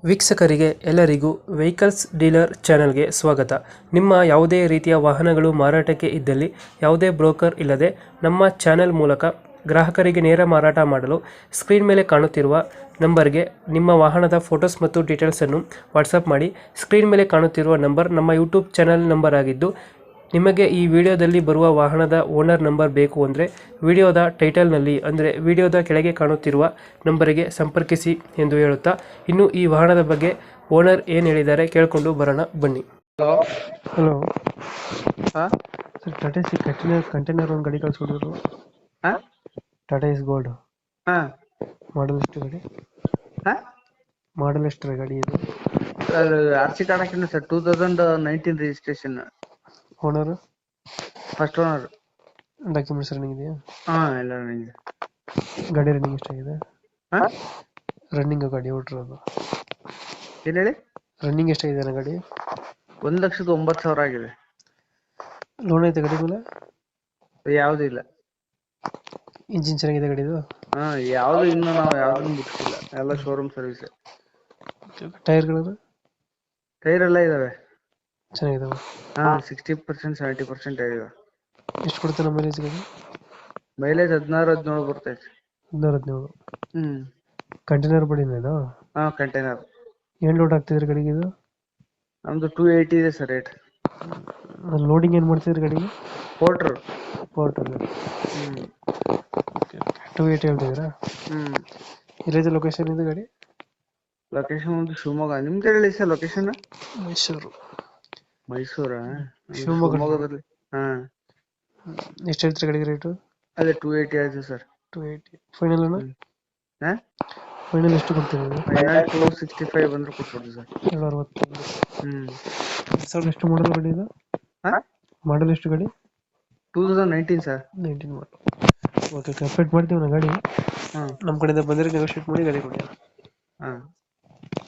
ವೀಕ್ಷಕರಿಗೆ ಎಲ್ಲರಿಗೂ vehicles dealer ಚಾನೆಲ್ಗೆ ಸ್ವಾಗತ. ನಿಮ್ಮ ಯಾವುದೇ ರೀತಿಯ ವಾಹನಗಳು ಮಾರಾಟಕ್ಕೆ ಇದ್ದಲ್ಲಿ ಯಾವುದೇ ಬ್ರೋಕರ್ ಇಲ್ಲದೆ ನಮ್ಮ ಚಾನೆಲ್ ಮೂಲಕ ಗ್ರಾಹಕರಿಗೆ ನೇರ ಮಾರಾಟ ಮಾಡಲು ಸ್ಕ್ರೀನ್ ಮೇಲೆ ಕಾಣುತ್ತಿರುವ ನಂಬರ್ಗೆ ನಿಮ್ಮ ವಾಹನದ ಫೋಟೋಸ್ ಮತ್ತು ಡೀಟೇಲ್ಸನ್ನು ವಾಟ್ಸಪ್ ಮಾಡಿ. ಸ್ಕ್ರೀನ್ ಮೇಲೆ ಕಾಣುತ್ತಿರುವ ನಂಬರ್ ನಮ್ಮ ಯೂಟ್ಯೂಬ್ ಚಾನೆಲ್ ನಂಬರ್ ಆಗಿದ್ದು, ನಿಮಗೆ ಈ ವಿಡಿಯೋದಲ್ಲಿ ಬರುವ ವಾಹನದ ಓನರ್ ನಂಬರ್ ಬೇಕು ಅಂದರೆ ವಿಡಿಯೋದ ಟೈಟಲ್ನಲ್ಲಿ ಅಂದರೆ ವಿಡಿಯೋದ ಕೆಳಗೆ ಕಾಣುತ್ತಿರುವ ನಂಬರಿಗೆ ಸಂಪರ್ಕಿಸಿ ಎಂದು ಹೇಳುತ್ತಾ, ಇನ್ನು ಈ ವಾಹನದ ಬಗ್ಗೆ ಓನರ್ ಏನು ಹೇಳಿದ್ದಾರೆ ಕೇಳಿಕೊಂಡು ಬರೋಣ ಬನ್ನಿ. ಹಲೋ. ಹಲೋ ಹಾ ಸರ್, ಟಾಟಾ ಸಿ ಕಂಟೈನರ್ ಒಂದು ಗಾಡಿ ಕಳಿಸ್ಕೊಡಿದ್ರು. ಹಾ ಟಾಟಾ ಇಸ್ ಗೋಲ್ಡ್ ಹಾ ಮಾಡಲ್ ಎಷ್ಟು ಗಾಡಿ? ಹಾ ಮಾಡಲ್ ಎಷ್ಟು ಗಾಡಿ ಇದು? ಅದು ಆರ್ ಸಿ ಕಾರ್ಡ್ ಹಾಕಿನ sir, 2019 registration. Owner first owner. Documents running ಇದೆಯಾ? ಹಾ ಎಲ್ಲ ನನಗೆ. ಗಾಡಿ ರನ್ನಿಂಗ್ ಎಷ್ಟಾಗಿದೆ? ಹಾ ರನ್ನಿಂಗ್ ಗಾಡಿ ಹೊಟ್ಟಿರೋದು ಏನ್ ಹೇಳಿ? ರನ್ನಿಂಗ್ ಎಷ್ಟಾಗಿದೆ ಗಾಡಿ? 1,09,000 ಆಗಿದೆ. ಲೋನ್ ಐತೆ ಗಾಡಿ ಮೇಲೆ? ಯಾವ್ದು ಇಲ್ಲ. ಇಂಜಿನ್ ಚೆನ್ನಾಗಿದೆ ಗಾಡಿದು? ಹಾ ಯಾವ್ದು ಇನ್ನು ನಾವು ಯಾವ್ದನ್ನು ಬಿಟ್ಟಿಲ್ಲ, ಎಲ್ಲ ಶೋರೂಮ್ ಸರ್ವಿಸ್. ಟೈರ್ಗಳು ಟೈರ್ ಎಲ್ಲ ಇದಾವೆ. ಚೆನ್ನಾಗಿದಾವೆ? ಹಾ 60% 70% ಆಗಿದಾವೆ. ಎಷ್ಟು ಕೊಡ್ತಾನೆ ಮೈಲೇಜ್ ಗಾಡಿ? ಮೈಲೇಜ್ 16-17 ಬರ್ತೈತೆ. 16-17. ಹ್ಮ್ ಕಂಟೈನರ್ ಬಡಿನ ಇದು? ಹಾ ಕಂಟೈನರ್. ಏನ್ ಲೋಡ್ ಆಗ್ತಿದ್ರಿ ಗಾಡಿಗೆ ಇದು? ನಮ್ದು 280 ಇದೆ ಸರ್ ರೇಟ್. ಲೋಡಿಂಗ್ ಏನ್ ಮಾಡ್ತಿದ್ರಿ ಗಾಡಿಗೆ? ಪೋರ್ಟರ್. ಪೋರ್ಟರ್. ಹ್ಮ್ 280 ಹೇಳ್ತಿದ್ದೀರಾ? ಹ್ಮ್ ಎಲ್ಲೈತೆ ಲೊಕೇಶನ್ ಇದು ಗಾಡಿ? ಲೊಕೇಶನ್ ಒಂದು ಶಿವಮೊಗ್ಗ. ನಿಮ್ದು ಹೇಳಿ ಸರ್ ಲೊಕೇಶನ್. ಮೈಸೂರು. ಮೈಸೂರಾ? ಶಿವಮೊಗ್ಗ. ಶಿವಮೊಗ್ಗದಲ್ಲಿ. ಹಾ ಎಷ್ಟು ಹೇಳ್ತೀರಿ ಗಾಡಿಗೆ ರೇಟು? ಅದೇ 280 ಆಯ್ತು ಸರ್. 280 ಫೈನಲ್ ಅಣ್ಣ? ಹಾ ಫೈನಲ್ ಎಷ್ಟು ಕೊಡ್ತೀರಿ? ಫೈನಲ್ 265 ಬಂದ್ರೆ ಕೊಟ್ಬಿಡ್ತೀವಿ ಸರ್. 265. ಹ್ಮ್ ಸರ್ ಎಷ್ಟು ಮಾಡಲ್ ಗಾಡಿ ಇದು? ಹಾ ಮಾಡಲ್ ಎಷ್ಟು ಗಾಡಿ? 2019 ಸರ್. 19 ಮಾಡಲ್. ಓಕೆ, ಕಂಪ್ಲೀಟ್ ಮಾಡ್ತೀವಿ ನಾ ಗಾಡಿ. ಹಾ ನಮ್ಮ ಕಡೆಯಿಂದ ಬಂದರೆ ನೆಗೋಷಿಯೇಟ್ ಮಾಡಿ ಗಾಡಿ ಕೊಡಿ. ಹಾ